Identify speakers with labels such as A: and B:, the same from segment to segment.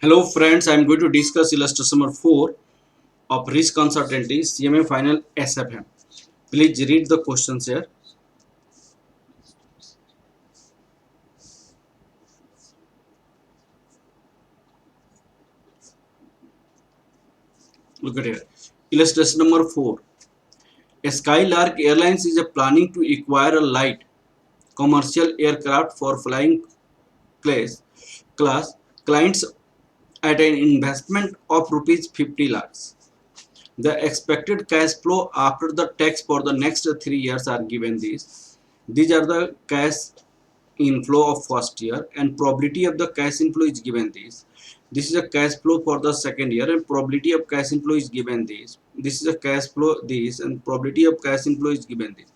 A: Hello friends, I am going to discuss illustration number 4 of risk uncertainty CMA final SFM. Please read the questions here. Look at here. Illustration number 4. A Skylark Airlines is planning to acquire a light commercial aircraft for flying class clients at an investment of rupees 50 lakhs. The expected cash flow after the tax for the next 3 years are given these. These are the cash inflow of first year and probability of the cash inflow is given this is a cash flow for the second year and probability of cash inflow is given this is a cash flow this and probability of cash inflow is given this.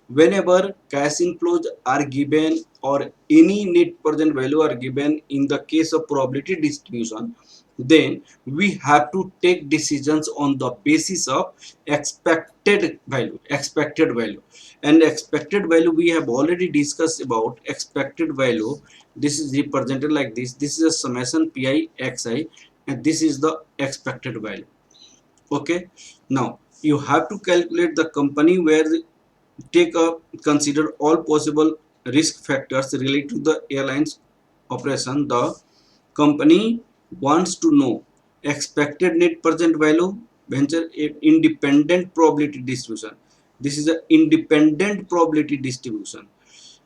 A: Whenever cash inflows are given or any net present value are given in the case of probability distribution, then we have to take decisions on the basis of expected value and expected value we have already discussed about expected value. This is represented like this is a summation pi xi and this is the expected value. Okay, now you have to calculate the company where take a consider all possible risk factors related to the airlines operation. The company wants to know expected net present value, venture independent probability distribution. This is an independent probability distribution.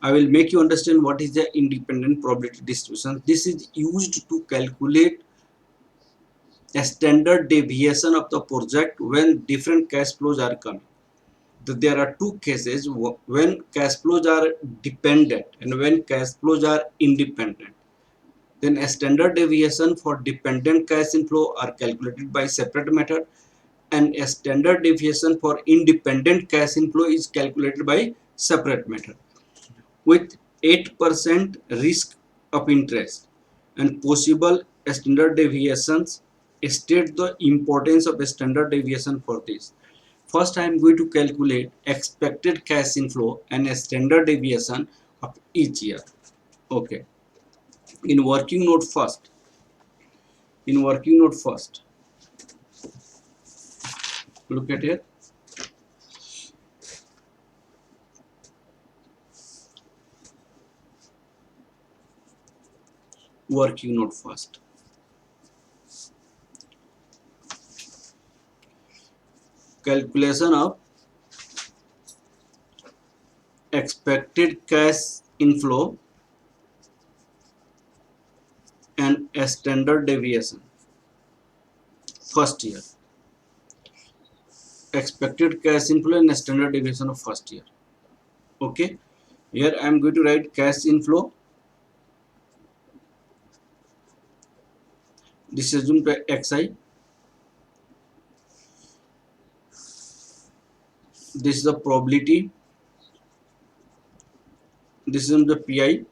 A: I will make you understand what is the independent probability distribution. This is used to calculate a standard deviation of the project when different cash flows are coming. There are two cases when cash flows are dependent and when cash flows are independent. Then a standard deviation for dependent cash inflow are calculated by separate method and a standard deviation for independent cash inflow is calculated by separate method. With 8% risk of interest and possible standard deviations, state the importance of a standard deviation for this. First, I am going to calculate expected cash inflow and a standard deviation of each year. Okay. In working note first, look at here. Working note first. Calculation of expected cash inflow and a standard deviation. First year. Expected cash inflow and a standard deviation of first year. Okay. Here I am going to write cash inflow. This is assumed by xi. This is the probability. This is the pi.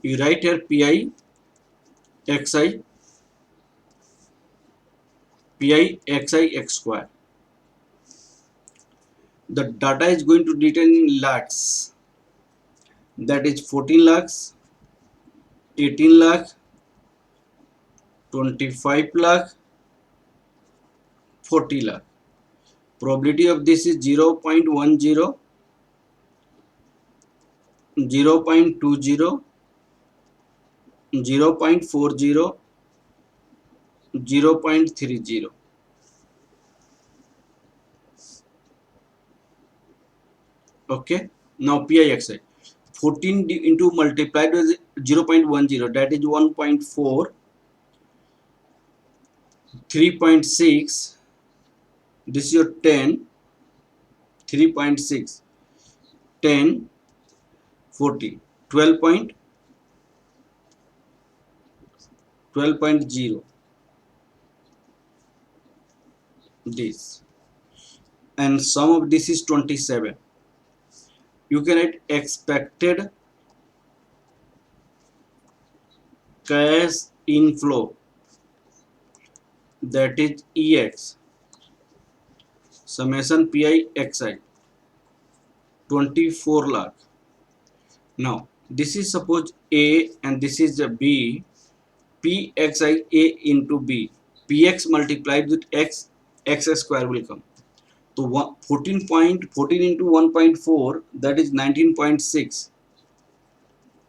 A: You write here pi xi, pi xi x square. The data is going to detail in lakhs. That is 14 lakhs, 18 lakh, 25 lakh, 40 lakh. Probability of this is 0.10, 0.20, 0.40, 0.30. Okay. Now PIXI 14 into multiplied with 0.10, that is 1.4, 3.6. This is your 10, 3.6, 10, 40, 12.0. This and sum of this is 27. You can write expected cash inflow, that is EX, summation pi xi, 24 lakh. Now this is suppose A and this is a B. pxi a into b, px multiplied with x square will come. So 14 into 1.4, that is 19.6,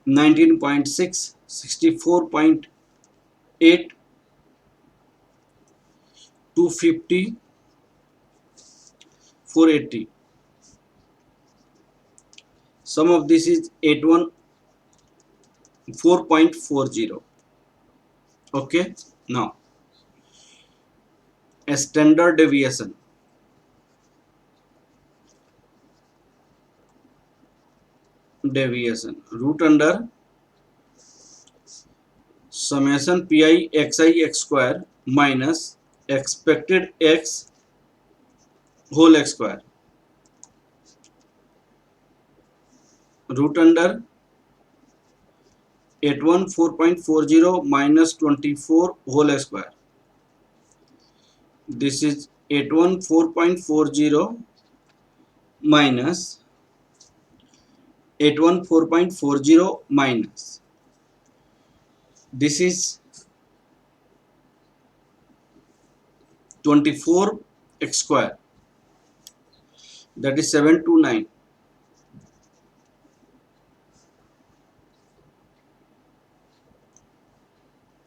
A: 19.6, 64.8, 250, 480. Sum of this is 4.40. Okay. Now a standard deviation root under summation pi xi x square minus expected x whole x square root under 81 4.40 minus 24 whole x square. This is 81 4.40 minus 81 4.40 minus, this is 24 x square, that is 729,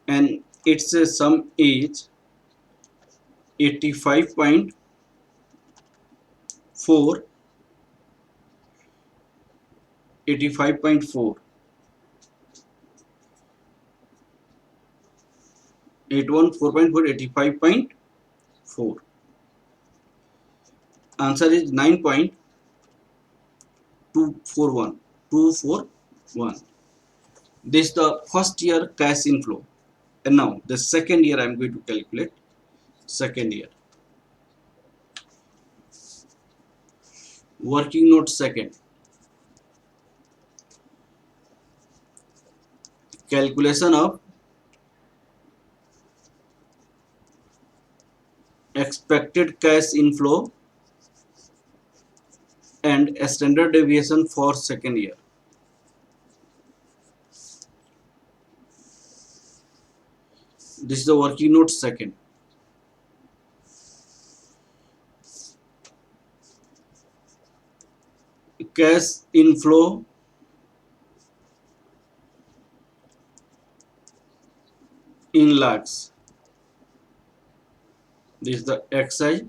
A: and its sum is 85.4, 85.4, 81 4.4, 85.4. Answer is 9.241, 241. This is the first year cash inflow. And now the second year I am going to calculate. Second year. Working note second. Calculation of expected cash inflow and a standard deviation for second year. This is the working note second. Cash inflow in lakhs. This is the XI.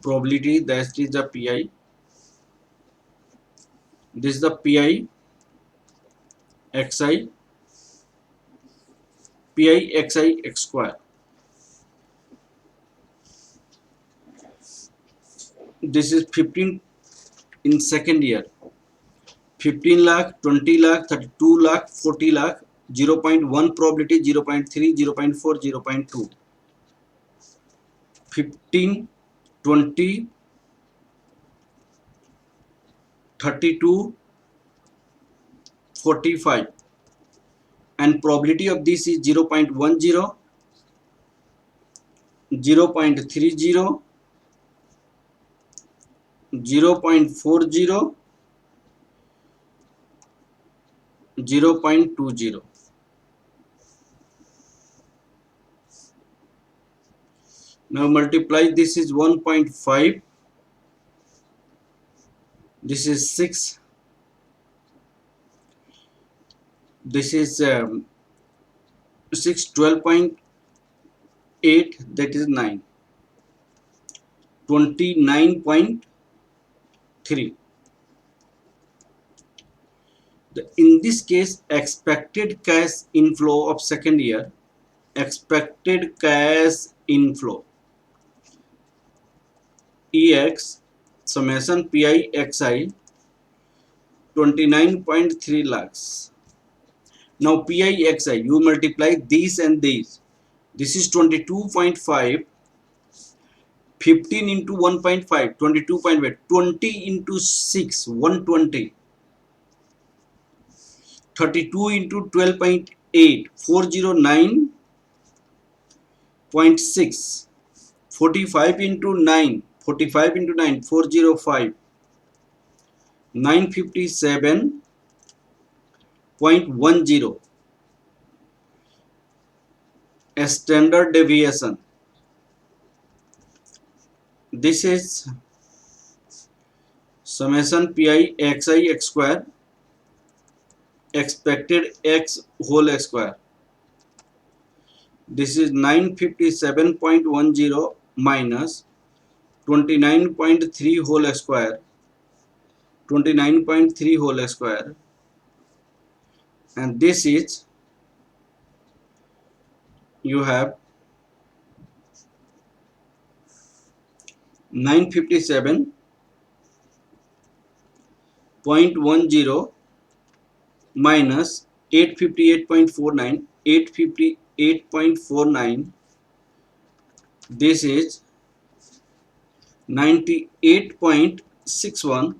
A: Probability, that is the PI. This is the PI XI, PI XI x square. This is 15 in second year. 15 lakh, 20 lakh, 32 lakh, 40 lakh, 0.1 probability, 0.3, 0.4, 0.2. 15, 20, 32, 45, and probability of this is 0.10, 0.30, 0.40, 0.20. Now multiply, this is 1.5, this is 6, this is 6, 12.8, that is 9, 29.3. In this case, expected cash inflow of second year, expected cash inflow EX summation PI XI 29.3 lakhs. Now PI XI, you multiply these and these. This is 22.5, 15 into 1.5, 22.5, 20 into 6, 120, 32 into 12.8, 409.6, 45 into 9, 45 into 9, 405, 957.10 a standard deviation. This is summation pi xi x square expected x whole square. This is 957.10 minus 29.3 whole square, 29.3 whole square, and this is, you have 957.10 minus 858.49, 858.49, this is 98.61,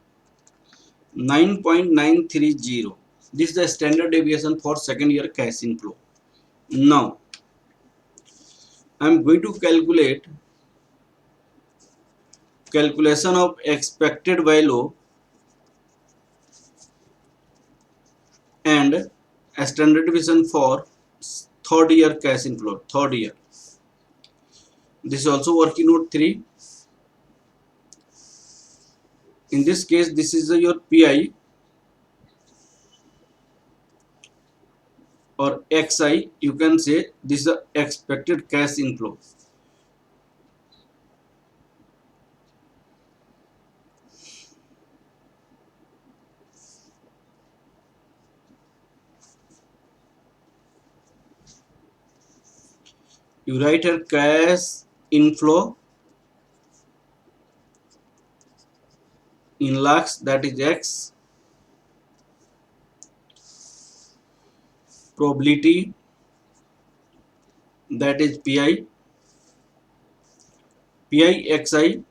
A: 9.930. This is the standard deviation for second year cash inflow. Now I am going to calculation of expected value and a standard deviation for third year cash inflow. Third year. This is also working note 3. In this case, this is your PI or XI. You can say this is the expected cash inflow. You write here cash inflow in lakhs, that is X. Probability, that is PI. PI XI.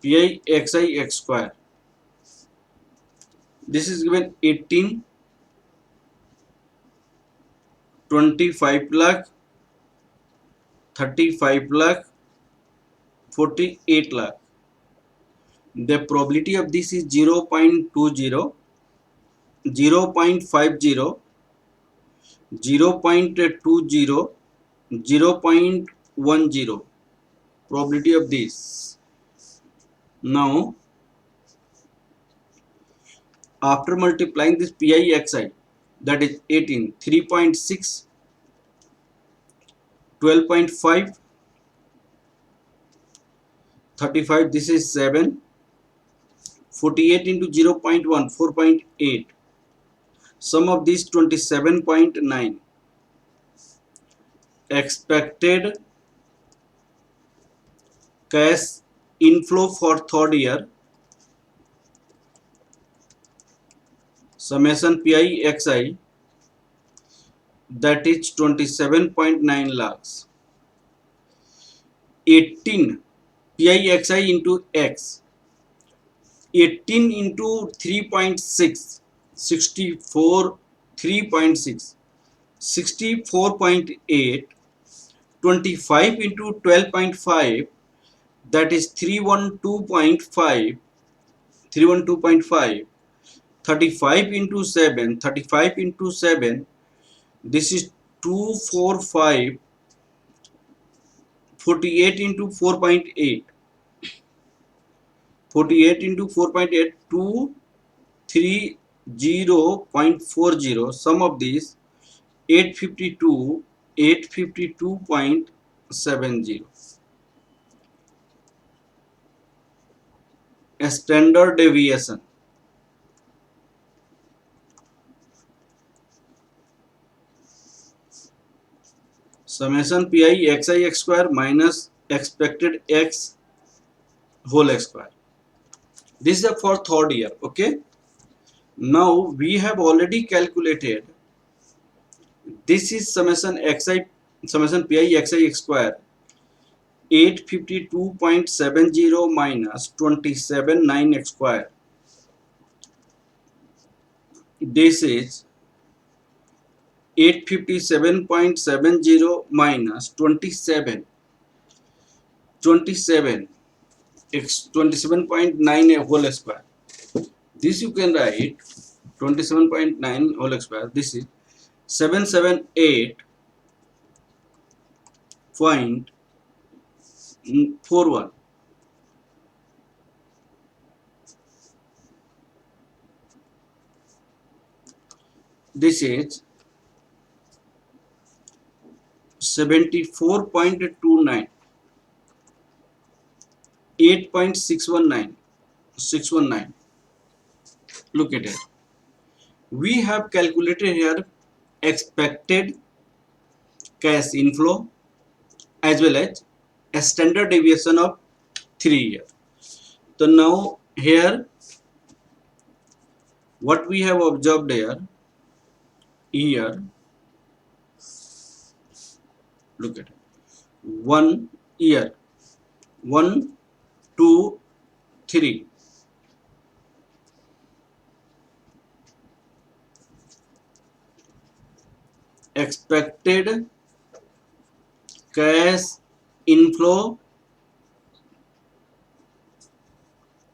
A: PI XI X square. This is given 18, 25 lakh, 35 lakh, 48 lakh. The probability of this is 0.20, 0.50, 0.20, 0.10. Probability of this. Now, after multiplying this PIXI, that is 18, 3.6, 12.5, 35, this is 7, 48 into 0.1, 4.8. Sum of these 27.9. Expected cash inflow for third year, summation PIXI, that is 27.9 lakhs. 18 PIXI into X, 18 into 3.6, 64, 3.6, 64.8, 25 into 12.5, that is 312.5, 312.5, 35 into 7, 35 into 7, this is 245, 48 into 4.8, 48 into 4.8, 230.40. Sum of these 852, 852.70. A standard deviation. Summation pi xi x square minus expected x whole x square. This is for third year. Okay. Now we have already calculated. This is summation xi, summation pi xi x square. 852.70 minus 27.9 x square. This is 857.70 minus 27. x 27.9 whole square. This you can write 27.9 whole square. This is 778.41. This is 74.29, 8.619, 619. Look at it. We have calculated here expected cash inflow as well as a standard deviation of 3 years. So now here what we have observed here, look at it. 1 year, 1, 2, 3. Expected cash inflow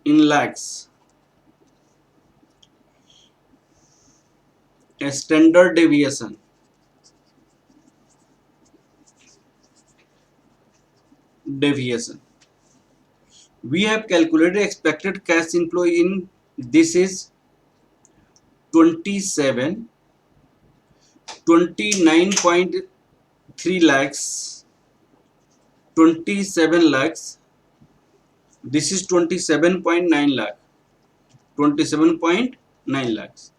A: in lakhs. A standard deviation. We have calculated expected cash inflow in this is 27, 29.3 lakhs, 27 lakhs. This is 27.9 lakh, 27.9 lakhs.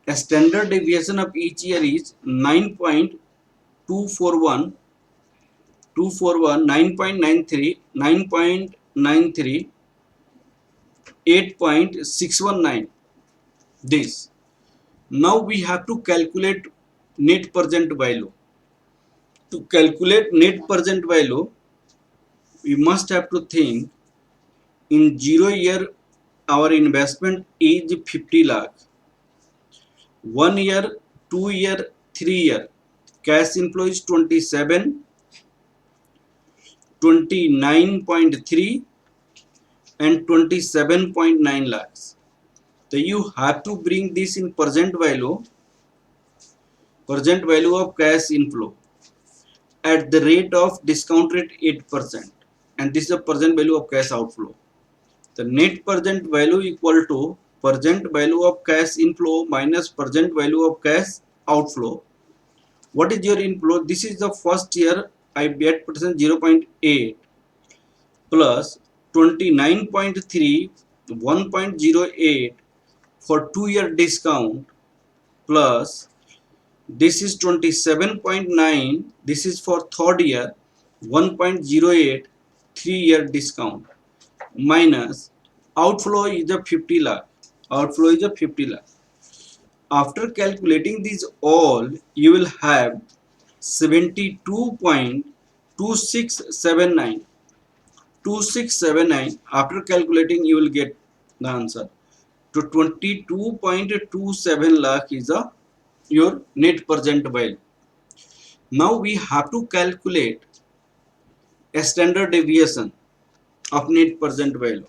A: A standard deviation of each year is 9.241, 9.93, 9.93, 8.619. This. Now we have to calculate net present value. To calculate net present value, we must have to think in 0 year our investment is 50 lakh. 1 year, 2 year, 3 year. Cash inflow is 27, 29.3 and 27.9 lakhs. So you have to bring this in present value of cash inflow at the rate of discount rate 8%, and this is the present value of cash outflow. The net present value equal to present value of cash inflow minus present value of cash outflow. What is your inflow? This is the first year I bet percent 0.8 plus 29.3, 1.08 for 2-year discount plus this is 27.9, this is for third year 1.08, 3-year discount minus outflow is a 50 lakh. Outflow is a 50 lakh. After calculating these all, you will have 72.2679. 2679. After calculating, you will get the answer. To 22.27 lakh is your net present value. Now we have to calculate a standard deviation of net present value.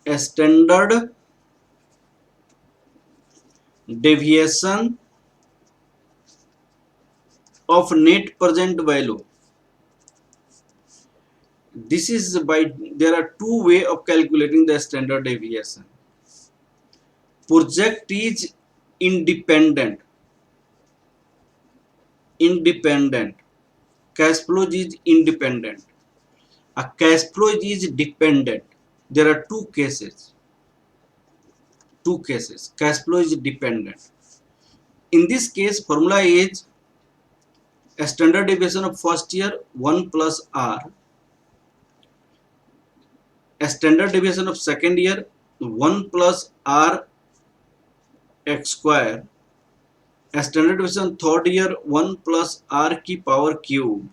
A: A standard deviation of net present value. This is there are two ways of calculating the standard deviation. Project is independent. Cash flow is independent. A cash flow is dependent. There are two cases. Cash flow is dependent. In this case, formula is a standard deviation of first year 1 plus R. A standard deviation of second year 1 plus R x square. A standard deviation third year 1 plus R की power cube.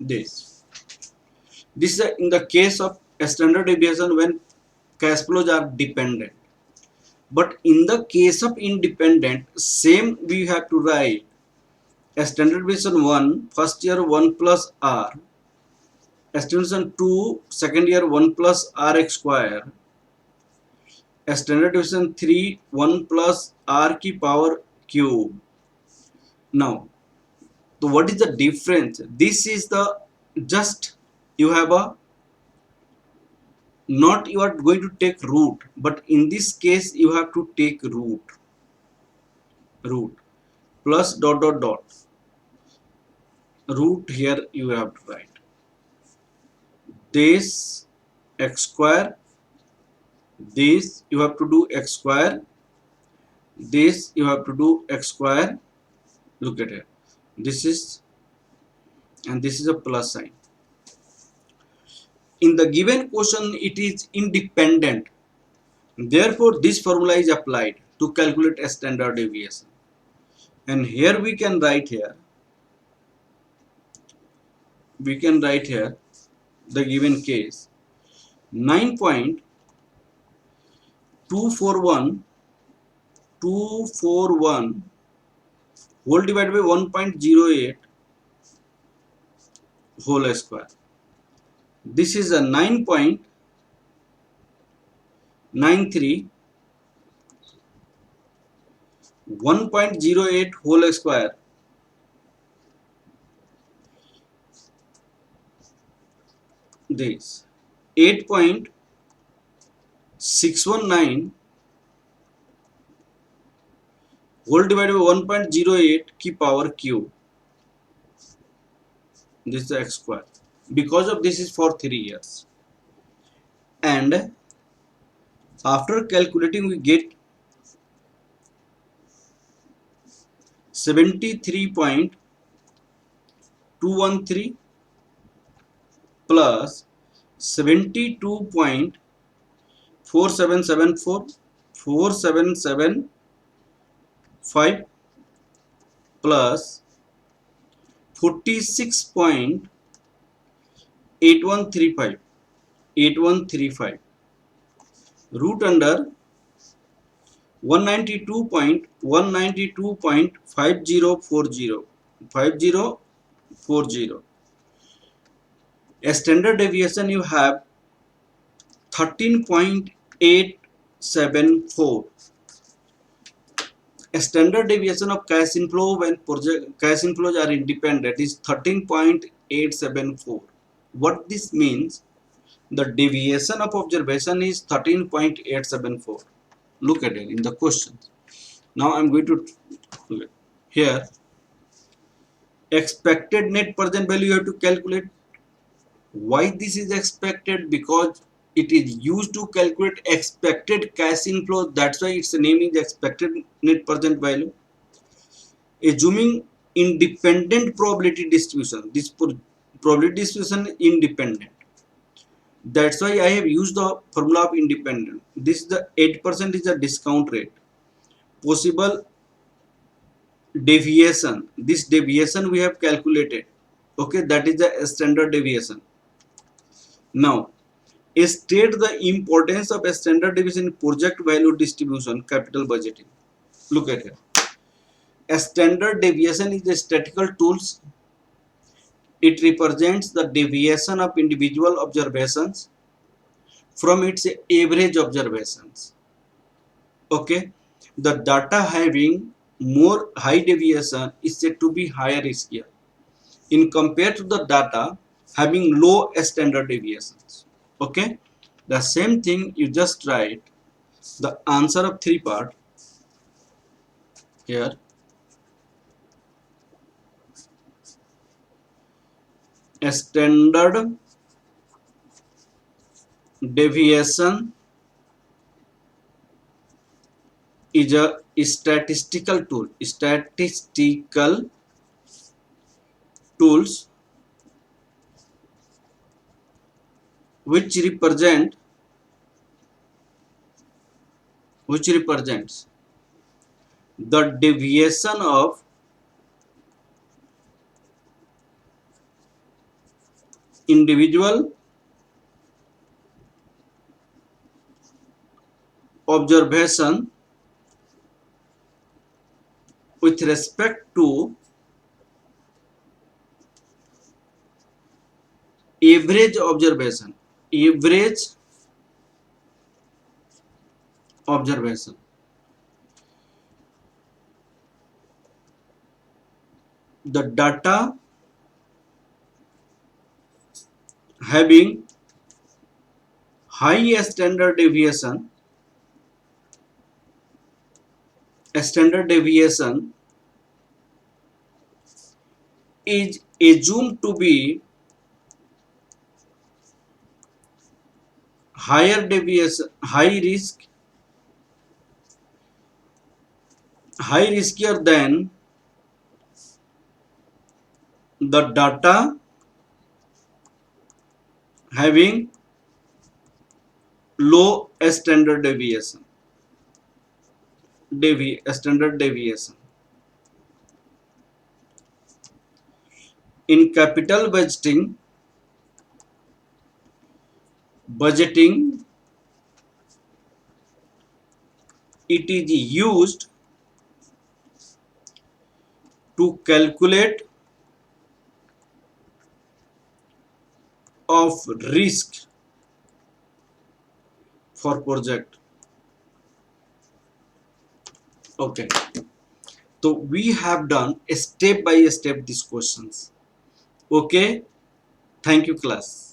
A: This. This is in the case of a standard deviation when cash flows are dependent. But in the case of independent, same we have to write Standard deviation 1 first year 1 plus r, standard deviation 2 second year 1 plus rx square, standard deviation 3 1 plus r की power cube. Now, so what is the difference? This is the just you have a not you are going to take root, but in this case you have to take root plus dot dot dot root. Here you have to write this x square, this you have to do x square, this you have to do x square. Look at it, this is, and this is a plus sign. In the given question it is independent, therefore this formula is applied to calculate a standard deviation. And here we can write here the given case 9.241241 whole divided by 1.08 whole square. This is a 9.93 1.08 whole square, this 8.619 whole divided by 1.08 की power cube. This is the x square. Because of this is for 3 years, and after calculating we get 73.213 plus 72.4775 plus 46.8135 root under 192.5040. A standard deviation you have 13.874. A standard deviation of cash inflow when cash inflows are independent is 13.874. What this means? The deviation of observation is 13.874. Look at it in the questions. Now I am going to look at here. Expected net present value you have to calculate. Why this is expected? Because it is used to calculate expected cash inflow. That's why its name is expected net present value. Assuming independent probability distribution. This probability distribution independent. That's why I have used the formula of independent. This is the 8% is the discount rate. Possible deviation. This deviation we have calculated. Okay, that is the standard deviation. Now, state the importance of a standard deviation in project value distribution capital budgeting. Look at it. A standard deviation is a statistical tools. It represents the deviation of individual observations from its average observations. Okay, the data having more high deviation is said to be higher riskier in compared to the data having low standard deviations. Okay, the same thing you just write the answer of 3 part here. A standard deviation is a statistical tool. Statistical tools which represents the deviation of individual observation with respect to average observation, average observation, the data having high standard deviation is assumed to be higher deviation, high riskier than the data having low standard deviation, standard deviation. In capital budgeting, it is used to calculate of risk for project. Okay, so we have done a step by step these questions. Okay, thank you class.